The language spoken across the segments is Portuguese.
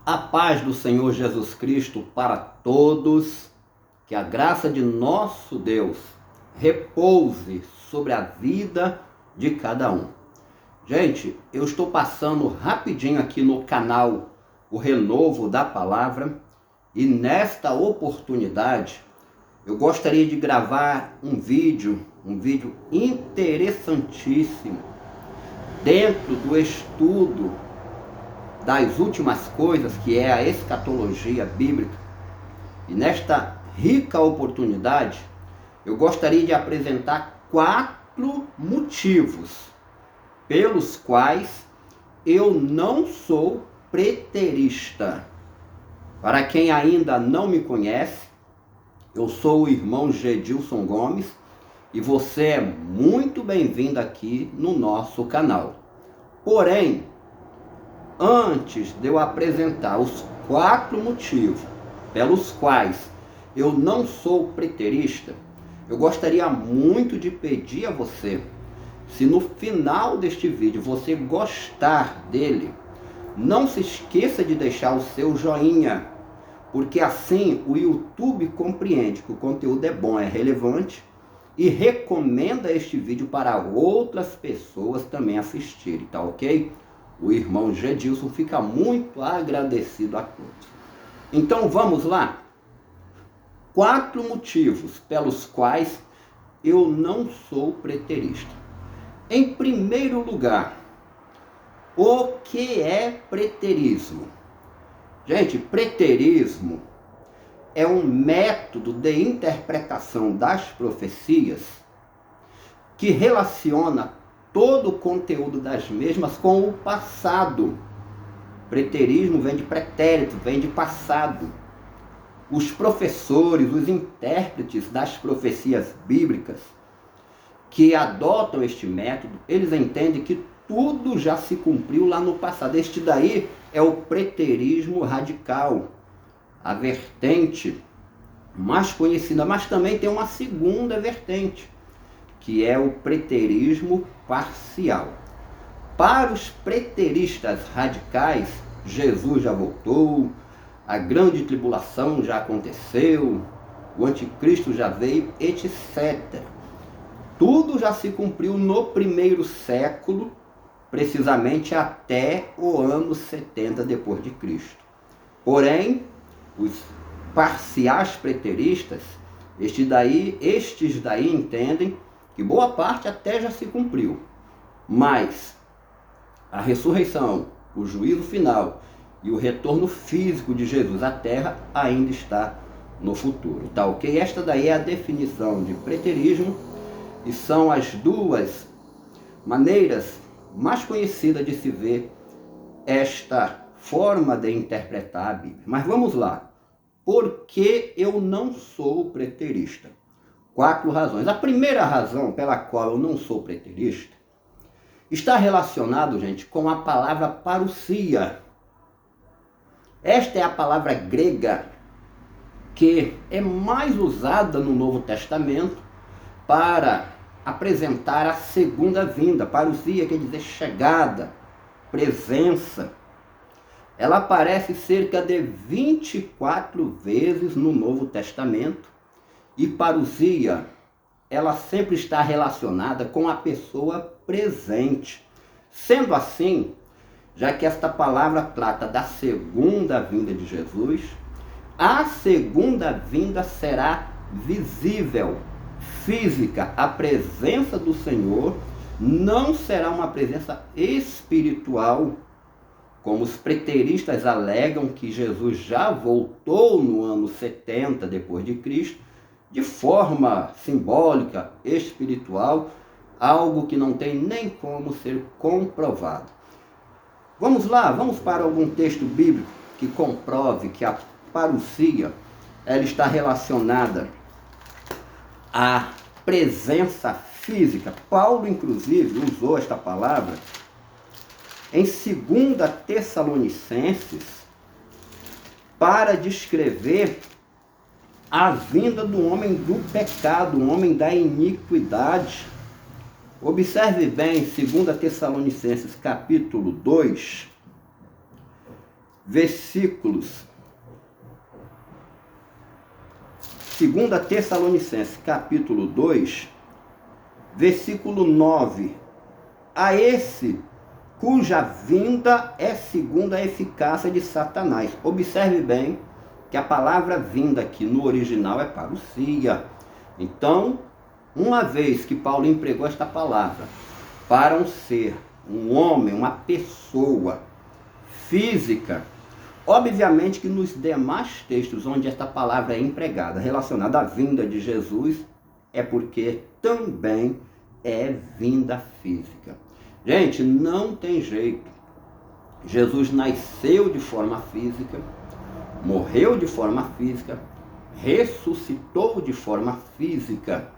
A paz do Senhor Jesus Cristo para todos, que a graça de nosso Deus repouse sobre a vida de cada um. Gente, eu estou passando rapidinho aqui no canal O Renovo da Palavra e nesta oportunidade eu gostaria de gravar um vídeo interessantíssimo dentro do estudo das últimas coisas, que é a escatologia bíblica. E nesta rica oportunidade, eu gostaria de apresentar 4 motivos pelos quais eu não sou preterista. Para quem ainda não me conhece, eu sou o irmão Gedilson Gomes e você é muito bem-vindo aqui no nosso canal. Porém, antes de eu apresentar os 4 motivos pelos quais eu não sou preterista, eu gostaria muito de pedir a você, se no final deste vídeo você gostar dele, não se esqueça de deixar o seu joinha, porque assim o YouTube compreende que o conteúdo é bom, é relevante e recomenda este vídeo para outras pessoas também assistirem, tá ok? O irmão Gedilson fica muito agradecido a todos. Então vamos lá? 4 motivos pelos quais eu não sou preterista. Em primeiro lugar, o que é preterismo? Gente, preterismo é um método de interpretação das profecias que relaciona todo o conteúdo das mesmas com o passado. Preterismo vem de pretérito, vem de passado. Os professores, os intérpretes das profecias bíblicas que adotam este método, eles entendem que tudo já se cumpriu lá no passado. Este daí é o preterismo radical, a vertente mais conhecida, mas também tem uma segunda vertente, que é o preterismo parcial. Para os preteristas radicais, Jesus já voltou, a grande tribulação já aconteceu, o anticristo já veio, etc. Tudo já se cumpriu no primeiro século, precisamente até o ano 70 depois de Cristo. Porém, os parciais preteristas, estes daí entendem que boa parte até já se cumpriu, mas a ressurreição, o juízo final e o retorno físico de Jesus à Terra ainda está no futuro, tá ok? Esta daí é a definição de preterismo e são as 2 maneiras mais conhecidas de se ver esta forma de interpretar a Bíblia. Mas vamos lá. Por que eu não sou preterista? 4 razões. A primeira razão pela qual eu não sou preterista está relacionado, gente, com a palavra parousia. Esta é a palavra grega que é mais usada no Novo Testamento para apresentar a segunda vinda. Parousia quer dizer chegada, presença. Ela aparece cerca de 24 vezes no Novo Testamento e parousia, ela sempre está relacionada com a pessoa presente. Sendo assim, já que esta palavra trata da segunda vinda de Jesus, a segunda vinda será visível, física. A presença do Senhor não será uma presença espiritual, como os preteristas alegam que Jesus já voltou no ano 70 depois de Cristo, de forma simbólica, espiritual, algo que não tem nem como ser comprovado. Vamos lá, vamos para algum texto bíblico que comprove que a parousia ela está relacionada à presença física. Paulo, inclusive, usou esta palavra em 2 Tessalonicenses para descrever a vinda do homem do pecado, o homem da iniquidade. Observe bem 2 Tessalonicenses capítulo 2, versículos 2 Tessalonicenses, capítulo 2, versículo 9. A esse cuja vinda é segundo a eficácia de Satanás. Observe bem que a palavra vinda aqui no original é parousia. Então, uma vez que Paulo empregou esta palavra para um ser, um homem, uma pessoa física, obviamente que nos demais textos onde esta palavra é empregada relacionada à vinda de Jesus, é porque também é vinda física. Gente, não tem jeito. Jesus nasceu de forma física, morreu de forma física, ressuscitou de forma física.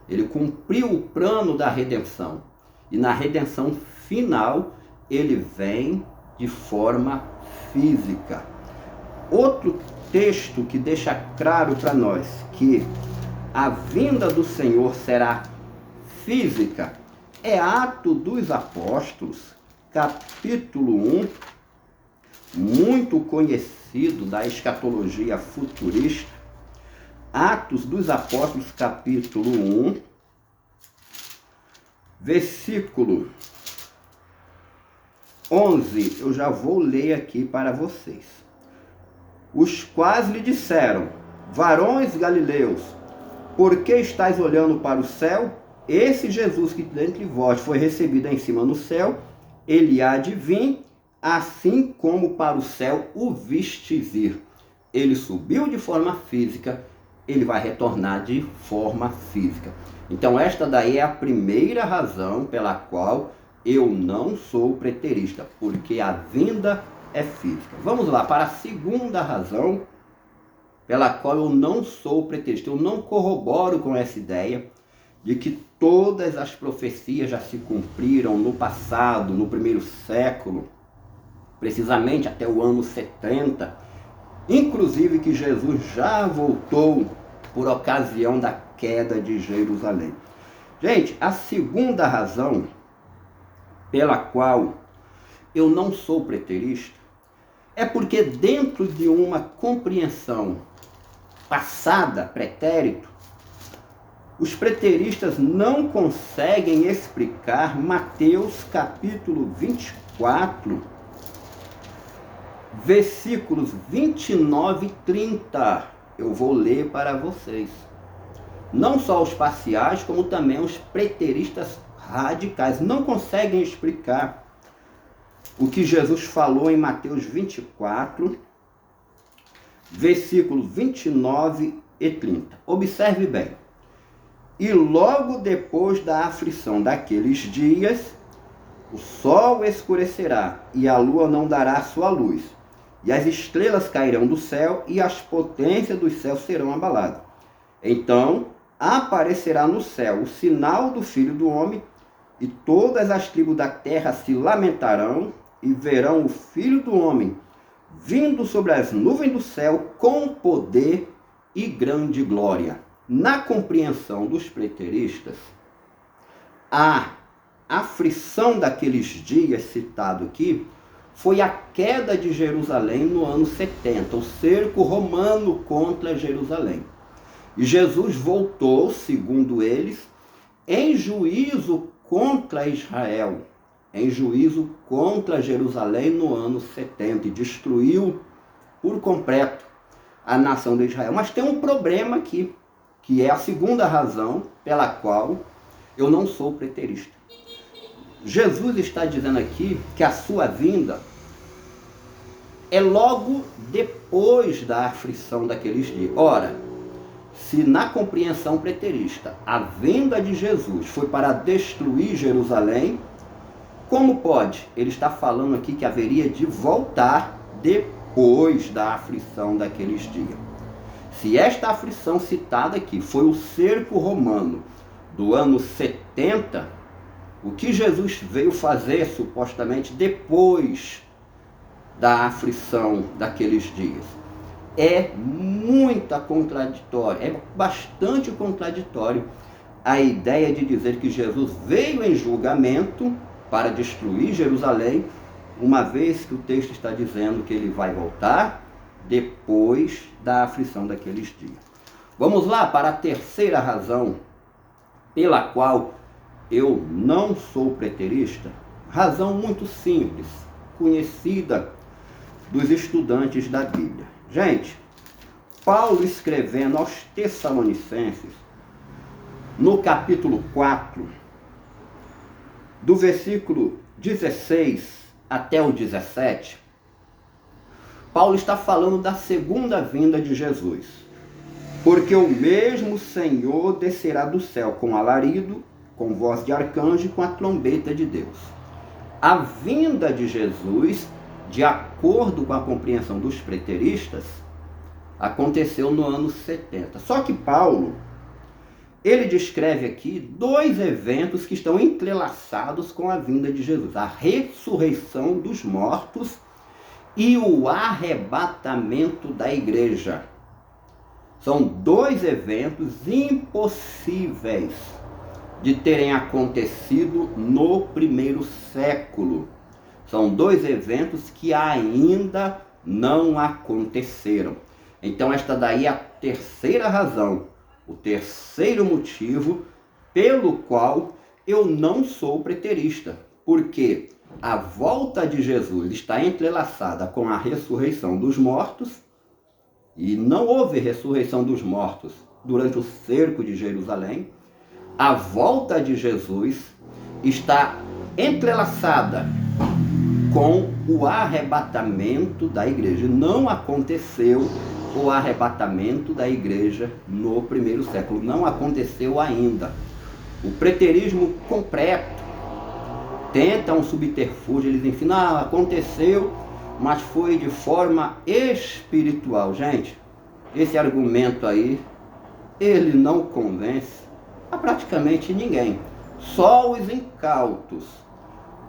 Ele cumpriu o plano da redenção. E na redenção final, ele vem de forma física. Outro texto que deixa claro para nós que a vinda do Senhor será física é Atos dos Apóstolos, capítulo 1, muito conhecido da escatologia futurista. Atos dos Apóstolos, capítulo 1, versículo 11, eu já vou ler aqui para vocês. Os quais lhe disseram: varões galileus, por que estáis olhando para o céu? Esse Jesus que dentre vós foi recebido em cima no céu, ele há de vir, assim como para o céu o vistes ir. Ele subiu de forma física, ele vai retornar de forma física. Então esta daí é a primeira razão pela qual eu não sou preterista, porque a vinda é física. Vamos lá para a segunda razão pela qual eu não sou preterista. Eu não corroboro com essa ideia de que todas as profecias já se cumpriram no passado, no primeiro século, precisamente até o ano 70, inclusive que Jesus já voltou por ocasião da queda de Jerusalém. Gente, a segunda razão pela qual eu não sou preterista é porque dentro de uma compreensão passada, pretérito, os preteristas não conseguem explicar Mateus capítulo 24, versículos 29 e 30. Eu vou ler para vocês. Não só os parciais, como também os preteristas radicais não conseguem explicar o que Jesus falou em Mateus 24, versículos 29 e 30. Observe bem. E logo depois da aflição daqueles dias, o sol escurecerá, e a lua não dará sua luz, e as estrelas cairão do céu, e as potências dos céus serão abaladas. Então aparecerá no céu o sinal do Filho do Homem, e todas as tribos da terra se lamentarão, e verão o Filho do Homem vindo sobre as nuvens do céu com poder e grande glória. Na compreensão dos preteristas, a aflição daqueles dias citado aqui foi a queda de Jerusalém no ano 70, o cerco romano contra Jerusalém. E Jesus voltou, segundo eles, em juízo contra Israel, em juízo contra Jerusalém no ano 70, e destruiu por completo a nação de Israel. Mas tem um problema aqui, que é a segunda razão pela qual eu não sou preterista. Jesus está dizendo aqui que a sua vinda é logo depois da aflição daqueles dias. Ora, se na compreensão preterista a vinda de Jesus foi para destruir Jerusalém, como pode? Ele está falando aqui que haveria de voltar depois da aflição daqueles dias. Se esta aflição citada aqui foi o cerco romano do ano 70, o que Jesus veio fazer supostamente depois da aflição daqueles dias é bastante contraditório a ideia de dizer que Jesus veio em julgamento para destruir Jerusalém uma vez que o texto está dizendo que ele vai voltar depois da aflição daqueles dias. Vamos lá para a terceira razão pela qual eu não sou preterista. Razão muito simples, conhecida dos estudantes da Bíblia. Gente, Paulo escrevendo aos Tessalonicenses, no capítulo 4, do versículo 16 até o 17, Paulo está falando da segunda vinda de Jesus. Porque o mesmo Senhor descerá do céu com alarido, com voz de arcanjo e com a trombeta de Deus. A vinda de Jesus, de acordo com a compreensão dos preteristas, aconteceu no ano 70. Só que Paulo, ele descreve aqui dois eventos que estão entrelaçados com a vinda de Jesus. A ressurreição dos mortos e o arrebatamento da igreja. São dois eventos impossíveis de terem acontecido no primeiro século. São dois eventos que ainda não aconteceram. Então esta daí é a terceira razão, o terceiro motivo pelo qual eu não sou preterista. Porque a volta de Jesus está entrelaçada com a ressurreição dos mortos, e não houve ressurreição dos mortos durante o cerco de Jerusalém. A volta de Jesus está entrelaçada com o arrebatamento da igreja. Não aconteceu o arrebatamento da igreja no primeiro século. Não aconteceu ainda. O preterismo completo tenta um subterfúgio. Eles ensinam, aconteceu, mas foi de forma espiritual. Gente, esse argumento aí, ele não convence a praticamente ninguém. Só os incautos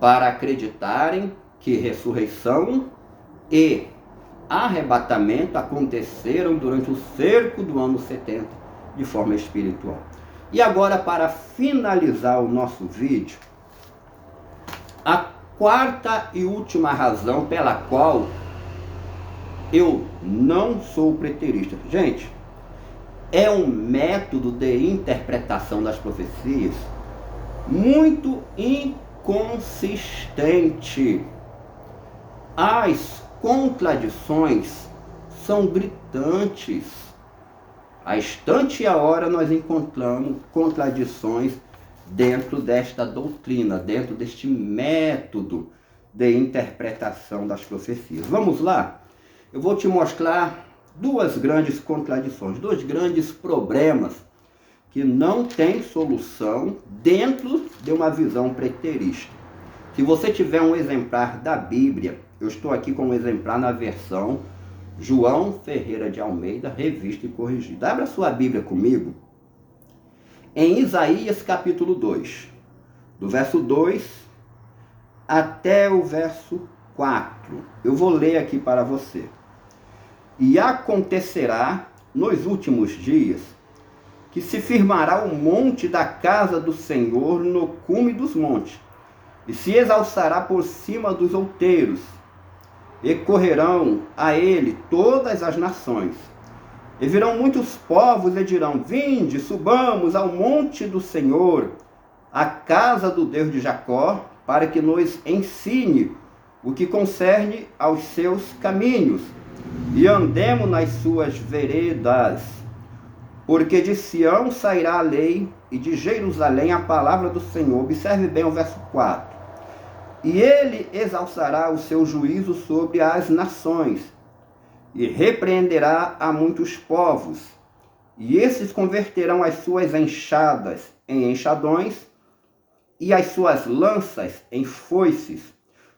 para acreditarem que ressurreição e arrebatamento aconteceram durante o cerco do ano 70 de forma espiritual. E agora, para finalizar o nosso vídeo, a quarta e última razão pela qual eu não sou preterista. Gente, é um método de interpretação das profecias muito inconsistente. As contradições são gritantes. A instante e a hora nós encontramos contradições dentro desta doutrina, dentro deste método de interpretação das profecias. Vamos lá? Eu vou te mostrar duas grandes contradições, dois grandes problemas que não têm solução dentro de uma visão preterista. Se você tiver um exemplar da Bíblia, eu estou aqui com um exemplar na versão João Ferreira de Almeida, revista e corrigida. Abra sua Bíblia comigo em Isaías capítulo 2, do verso 2 até o verso 4. Eu vou ler aqui para você. E acontecerá nos últimos dias que se firmará o monte da casa do Senhor no cume dos montes, e se exalçará por cima dos outeiros, e correrão a ele todas as nações. E virão muitos povos e dirão: vinde, subamos ao monte do Senhor, à casa do Deus de Jacó, para que nos ensine o que concerne aos seus caminhos, e andemos nas suas veredas. Porque de Sião sairá a lei, e de Jerusalém a palavra do Senhor. Observe bem o verso 4. E ele exalçará o seu juízo sobre as nações, e repreenderá a muitos povos, e esses converterão as suas enxadas em enxadões, e as suas lanças em foices.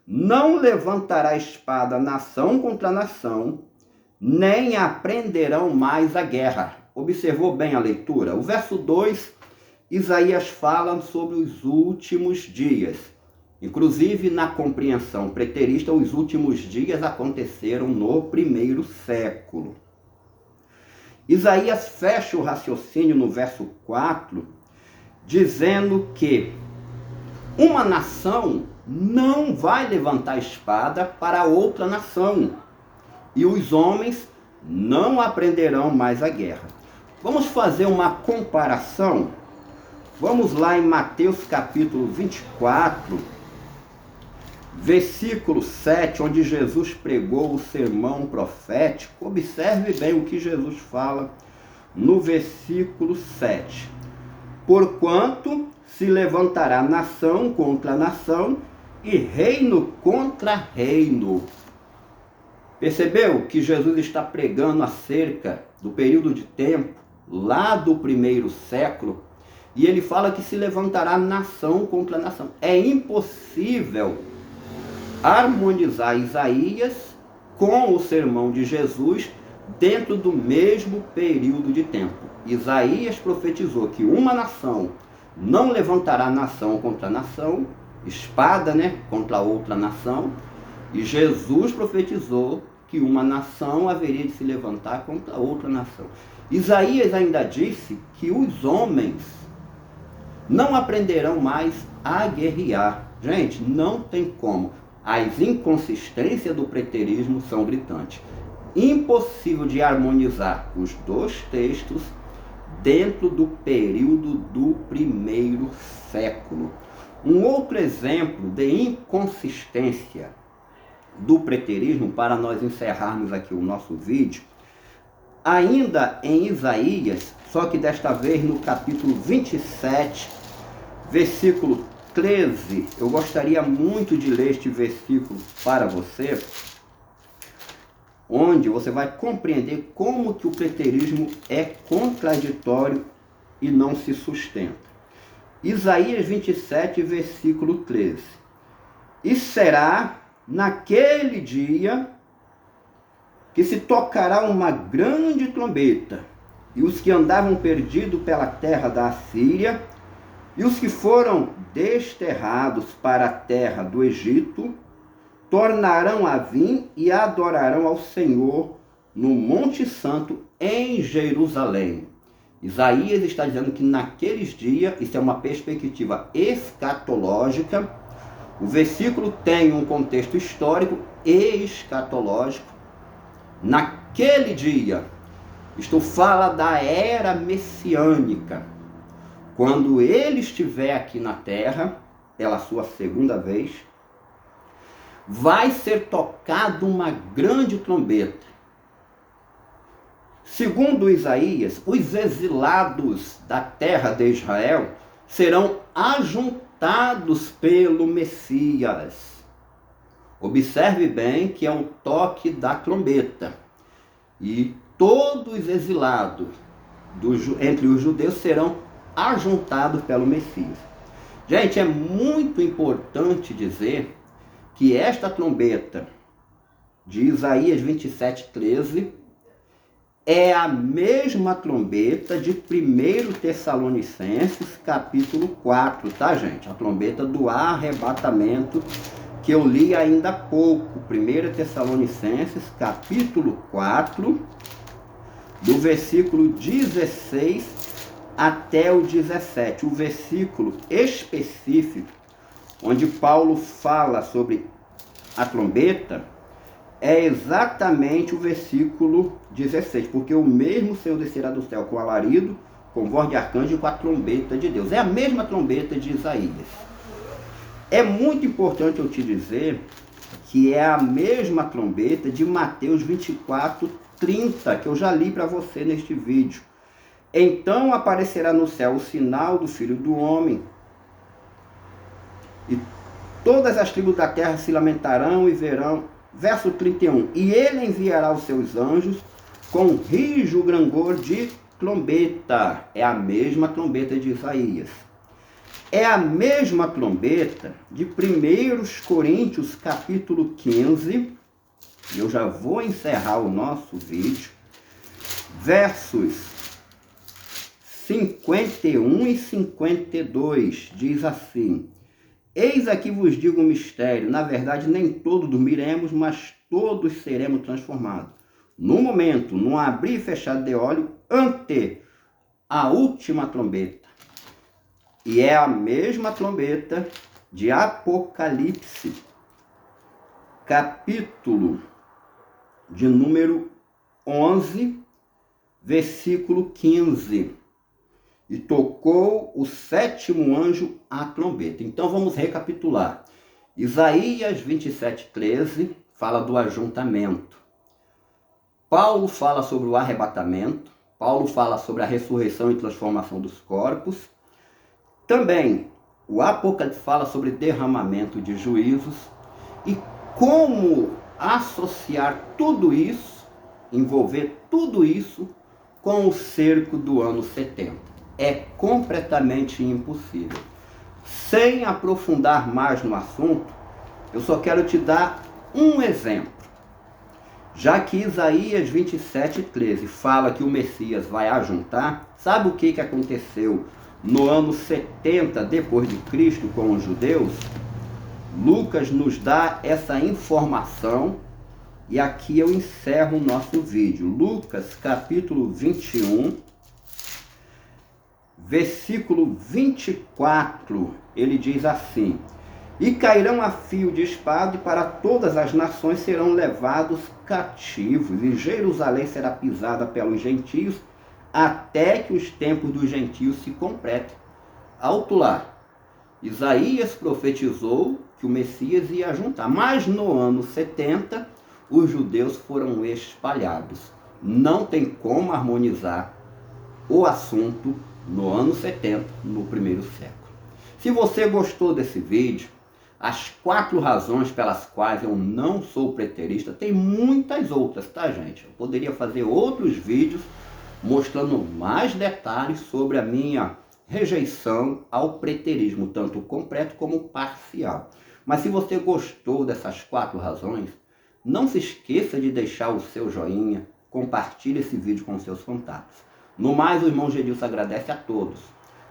Não levantará espada nação contra nação, nem aprenderão mais a guerra. Observou bem a leitura? O verso 2, Isaías fala sobre os últimos dias. Inclusive, na compreensão preterista, os últimos dias aconteceram no primeiro século. Isaías fecha o raciocínio no verso 4, dizendo que uma nação não vai levantar espada para outra nação, e os homens não aprenderão mais a guerra. Vamos fazer uma comparação? Vamos lá em Mateus capítulo 24, versículo 7, onde Jesus pregou o sermão profético. Observe bem o que Jesus fala no versículo 7. Porquanto se levantará nação contra nação e reino contra reino. Percebeu que Jesus está pregando acerca do período de tempo lá do primeiro século? E ele fala que se levantará nação contra nação. É impossível harmonizar Isaías com o sermão de Jesus dentro do mesmo período de tempo. Isaías profetizou que uma nação não levantará nação contra nação, espada, contra outra nação, e Jesus profetizou que uma nação haveria de se levantar contra outra nação. Isaías ainda disse que os homens não aprenderão mais a guerrear. Gente, não tem como. As inconsistências do preterismo são gritantes. Impossível de harmonizar os dois textos dentro do período do primeiro século. Um outro exemplo de inconsistência do preterismo, para nós encerrarmos aqui o nosso vídeo, ainda em Isaías, só que desta vez no capítulo 27, versículo 13, eu gostaria muito de ler este versículo para você, onde você vai compreender como que o preterismo é contraditório e não se sustenta. Isaías 27, versículo 13. E será naquele dia que se tocará uma grande trombeta, e os que andavam perdidos pela terra da Assíria, e os que foram desterrados para a terra do Egito, tornarão a vir e adorarão ao Senhor no Monte Santo em Jerusalém. Isaías está dizendo que naqueles dias, isso é uma perspectiva escatológica. O versículo tem um contexto histórico e escatológico. Naquele dia, isto fala da era messiânica, quando ele estiver aqui na terra, pela sua segunda vez, vai ser tocada uma grande trombeta. Segundo Isaías, os exilados da terra de Israel serão ajuntados pelo Messias. Observe bem que é o toque da trombeta. E todos os exilados entre os judeus serão ajuntados pelo Messias. Gente, é muito importante dizer que esta trombeta de Isaías 27:13 é a mesma trombeta de 1 Tessalonicenses capítulo 4, tá, gente? A trombeta do arrebatamento que eu li ainda há pouco. 1 Tessalonicenses capítulo 4, do versículo 16 até o 17. O versículo específico onde Paulo fala sobre a trombeta é exatamente o versículo 16, porque o mesmo Senhor descerá do céu com alarido, com voz de arcanjo e com a trombeta de Deus. É a mesma trombeta de Isaías. É muito importante eu te dizer que é a mesma trombeta de Mateus 24:30, que eu já li para você neste vídeo. Então aparecerá no céu o sinal do Filho do Homem, e todas as tribos da terra se lamentarão e verão. Verso 31. E ele enviará os seus anjos com rijo grangor de trombeta. É a mesma trombeta de Isaías. É a mesma trombeta de 1 Coríntios capítulo 15. Eu já vou encerrar o nosso vídeo. Versos 51 e 52. Diz assim: Eis aqui vos digo um mistério, na verdade nem todos dormiremos, mas todos seremos transformados. No momento, num abrir e fechar de olho, ante a última trombeta. E é a mesma trombeta de Apocalipse, capítulo de número 11, versículo 15. E tocou o sétimo anjo a trombeta. Então vamos recapitular. Isaías 27:13 fala do ajuntamento. Paulo fala sobre o arrebatamento. Paulo fala sobre a ressurreição e transformação dos corpos. Também o Apocalipse fala sobre derramamento de juízos. E como associar tudo isso, envolver tudo isso com o cerco do ano 70. É completamente impossível. Sem aprofundar mais no assunto, eu só quero te dar um exemplo. Já que Isaías 27:13 fala que o Messias vai ajuntar, sabe o que aconteceu no ano 70 depois de Cristo com os judeus? Lucas nos dá essa informação e aqui eu encerro o nosso vídeo. Lucas capítulo 21, versículo 24, ele diz assim: e cairão a fio de espada, e para todas as nações serão levados cativos, e Jerusalém será pisada pelos gentios, até que os tempos dos gentios se completem. Alto lá, Isaías profetizou que o Messias ia juntar, mas no ano 70, os judeus foram espalhados. Não tem como harmonizar o assunto no ano 70, no primeiro século. Se você gostou desse vídeo, as 4 razões pelas quais eu não sou preterista, tem muitas outras, tá, gente? Eu poderia fazer outros vídeos mostrando mais detalhes sobre a minha rejeição ao preterismo, tanto completo como parcial. Mas se você gostou dessas 4 razões, não se esqueça de deixar o seu joinha, compartilhe esse vídeo com seus contatos. No mais, o irmão Gedilson agradece a todos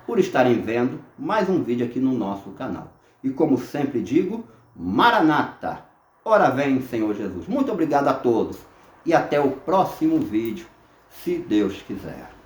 por estarem vendo mais um vídeo aqui no nosso canal. E como sempre digo, Maranata, ora vem, Senhor Jesus. Muito obrigado a todos e até o próximo vídeo, se Deus quiser.